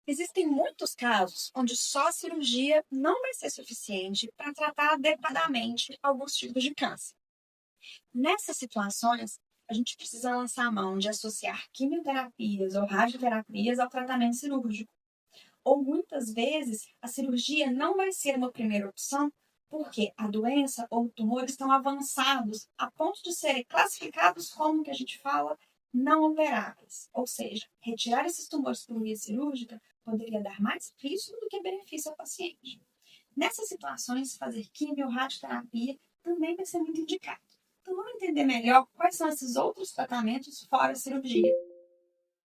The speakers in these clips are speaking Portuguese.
Existem muitos casos onde só a cirurgia não vai ser suficiente para tratar adequadamente alguns tipos de câncer. Nessas situações, a gente precisa lançar a mão de associar quimioterapias ou radioterapias ao tratamento cirúrgico. Ou muitas vezes, a cirurgia não vai ser uma primeira opção porque a doença ou o tumor estão avançados a ponto de serem classificados como que a gente fala não operáveis. Ou seja, retirar esses tumores por via cirúrgica poderia dar mais risco do que benefício ao paciente. Nessas situações, fazer quimio ou radioterapia também vai ser muito indicado. Então, vamos entender melhor quais são esses outros tratamentos fora a cirurgia.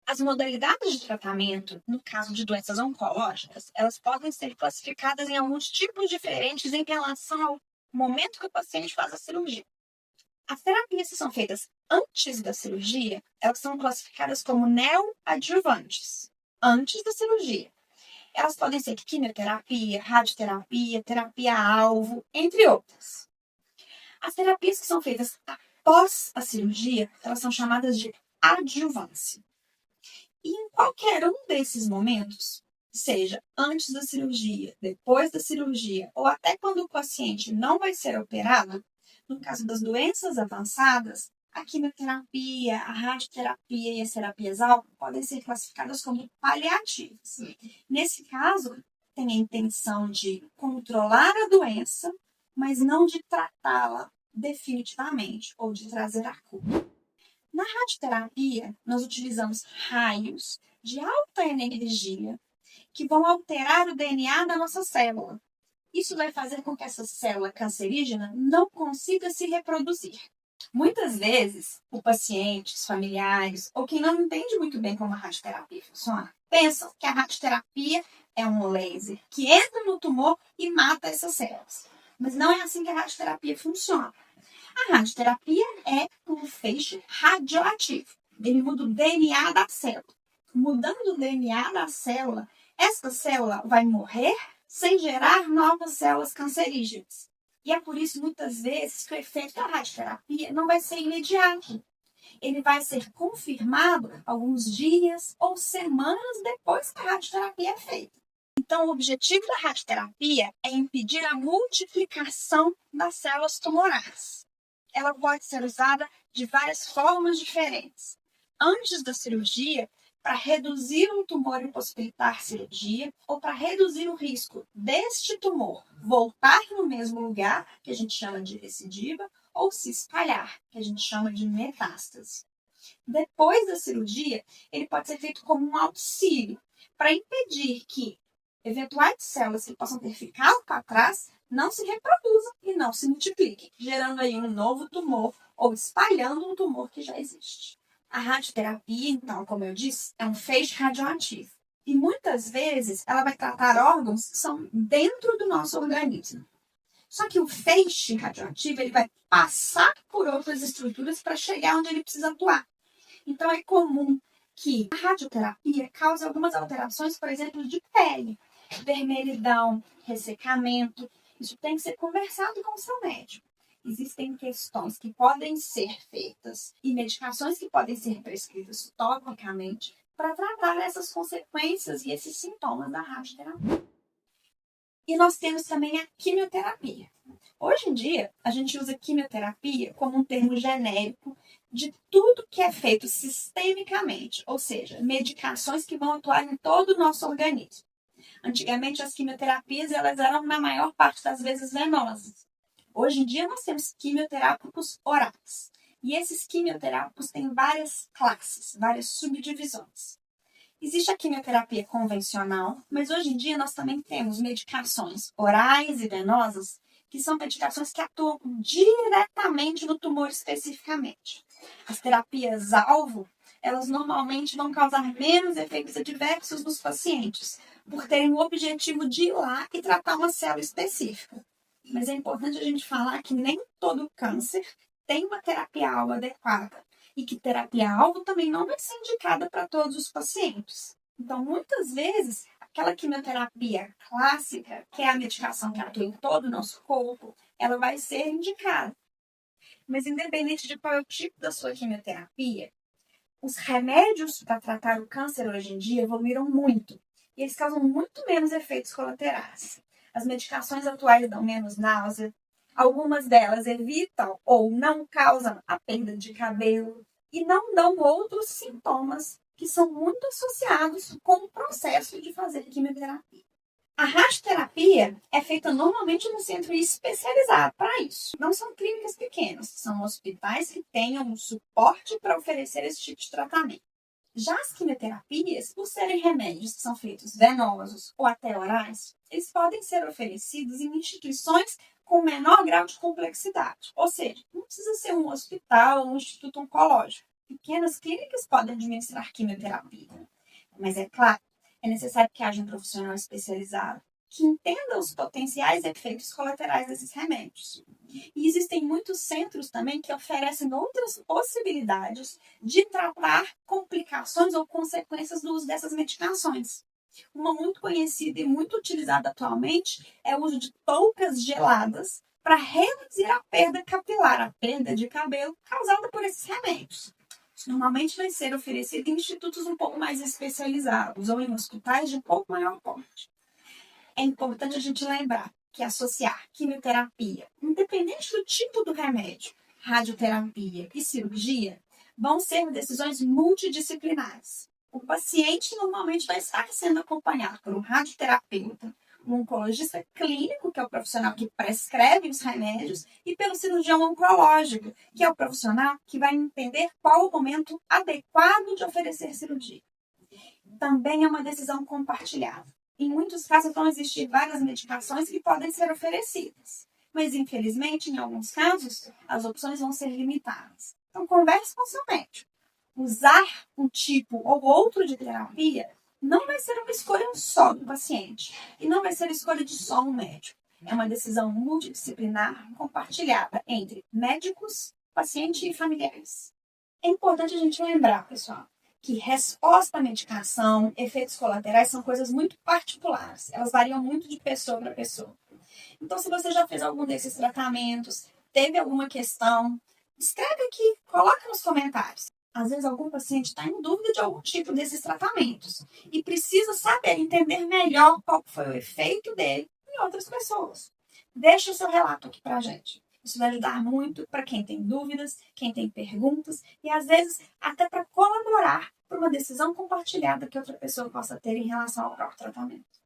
As modalidades de tratamento, no caso de doenças oncológicas, elas podem ser classificadas em alguns tipos diferentes em relação ao momento que o paciente faz a cirurgia. As terapias que são feitas antes da cirurgia, elas são classificadas como neoadjuvantes, antes da cirurgia. Elas podem ser quimioterapia, radioterapia, terapia-alvo, entre outras. As terapias que são feitas após a cirurgia, elas são chamadas de adjuvância. E em qualquer um desses momentos, seja antes da cirurgia, depois da cirurgia, ou até quando o paciente não vai ser operado, no caso das doenças avançadas, a quimioterapia, a radioterapia e as terapias-alvo podem ser classificadas como paliativas. Nesse caso, tem a intenção de controlar a doença, mas não de tratá-la definitivamente ou de trazer a cura. Na radioterapia, nós utilizamos raios de alta energia que vão alterar o DNA da nossa célula. Isso vai fazer com que essa célula cancerígena não consiga se reproduzir. Muitas vezes, o paciente, os familiares ou quem não entende muito bem como a radioterapia funciona, pensam que a radioterapia é um laser que entra no tumor e mata essas células. Mas não é assim que a radioterapia funciona. A radioterapia é um feixe radioativo. Ele muda o DNA da célula. Mudando o DNA da célula, essa célula vai morrer sem gerar novas células cancerígenas. E é por isso, muitas vezes, que o efeito da radioterapia não vai ser imediato. Ele vai ser confirmado alguns dias ou semanas depois que a radioterapia é feita. Então, o objetivo da radioterapia é impedir a multiplicação das células tumorais. Ela pode ser usada de várias formas diferentes. Antes da cirurgia, para reduzir um tumor e possibilitar cirurgia, ou para reduzir o risco deste tumor voltar no mesmo lugar, que a gente chama de recidiva, ou se espalhar, que a gente chama de metástase. Depois da cirurgia, ele pode ser feito como um auxílio, para impedir que eventuais células que possam ter ficado para trás não se reproduzam e não se multipliquem, gerando aí um novo tumor ou espalhando um tumor que já existe. A radioterapia, então, como eu disse, é um feixe radioativo. E muitas vezes ela vai tratar órgãos que são dentro do nosso organismo. Só que o feixe radioativo ele vai passar por outras estruturas para chegar onde ele precisa atuar. Então é comum que a radioterapia cause algumas alterações, por exemplo, de pele, vermelhidão, ressecamento. Isso tem que ser conversado com o seu médico. Existem questões que podem ser feitas e medicações que podem ser prescritas topicamente para tratar essas consequências e esses sintomas da radioterapia. E nós temos também a quimioterapia. Hoje em dia, a gente usa quimioterapia como um termo genérico de tudo que é feito sistemicamente, ou seja, medicações que vão atuar em todo o nosso organismo. Antigamente, as quimioterapias elas eram, na maior parte das vezes, venosas. Hoje em dia, nós temos quimioterápicos orais. E esses quimioterápicos têm várias classes, várias subdivisões. Existe a quimioterapia convencional, mas hoje em dia nós também temos medicações orais e venosas, que são medicações que atuam diretamente no tumor especificamente. As terapias-alvo, elas normalmente vão causar menos efeitos adversos nos pacientes, por terem o objetivo de ir lá e tratar uma célula específica. Mas é importante a gente falar que nem todo câncer tem uma terapia-alvo adequada e que terapia-alvo também não vai ser indicada para todos os pacientes. Então, muitas vezes, aquela quimioterapia clássica, que é a medicação que atua em todo o nosso corpo, ela vai ser indicada. Mas independente de qual é o tipo da sua quimioterapia, os remédios para tratar o câncer hoje em dia evoluíram muito. e eles causam muito menos efeitos colaterais. As medicações atuais dão menos náusea, algumas delas evitam ou não causam a perda de cabelo e não dão outros sintomas que são muito associados com o processo de fazer quimioterapia. A radioterapia é feita normalmente no centro especializado para isso. Não são clínicas pequenas, são hospitais que tenham um suporte para oferecer esse tipo de tratamento. Já as quimioterapias, por serem remédios que são feitos venosos ou até orais, eles podem ser oferecidos em instituições com menor grau de complexidade. Ou seja, não precisa ser um hospital ou um instituto oncológico. Pequenas clínicas podem administrar quimioterapia. Mas é claro, é necessário que haja um profissional especializado que entenda os potenciais efeitos colaterais desses remédios. E existem muitos centros também que oferecem outras possibilidades de tratar complicações ou consequências do uso dessas medicações. Uma muito conhecida e muito utilizada atualmente é o uso de toucas geladas para reduzir a perda capilar, a perda de cabelo causada por esses remédios. Isso normalmente vai ser oferecido em institutos um pouco mais especializados ou em hospitais de um pouco maior porte. É importante a gente lembrar que associar quimioterapia, independente do tipo do remédio, radioterapia e cirurgia, vão ser decisões multidisciplinares. O paciente normalmente vai estar sendo acompanhado por um radioterapeuta, um oncologista clínico, que é o profissional que prescreve os remédios, e pelo cirurgião oncológico, que é o profissional que vai entender qual o momento adequado de oferecer cirurgia. Também é uma decisão compartilhada. Em muitos casos vão existir várias medicações que podem ser oferecidas, mas infelizmente, em alguns casos, as opções vão ser limitadas. Então, converse com seu médico. Usar um tipo ou outro de terapia não vai ser uma escolha só do paciente e não vai ser escolha de só um médico. É uma decisão multidisciplinar compartilhada entre médicos, paciente e familiares. É importante a gente lembrar, pessoal, que resposta à medicação, efeitos colaterais são coisas muito particulares. Elas variam muito de pessoa para pessoa. Então, se você já fez algum desses tratamentos, teve alguma questão, escreve aqui, coloca nos comentários. Às vezes, algum paciente está em dúvida de algum tipo desses tratamentos e precisa saber, entender melhor qual foi o efeito dele em outras pessoas. Deixe o seu relato aqui para a gente. Isso vai ajudar muito para quem tem dúvidas, quem tem perguntas e, às vezes, até para colaborar para uma decisão compartilhada que outra pessoa possa ter em relação ao próprio tratamento.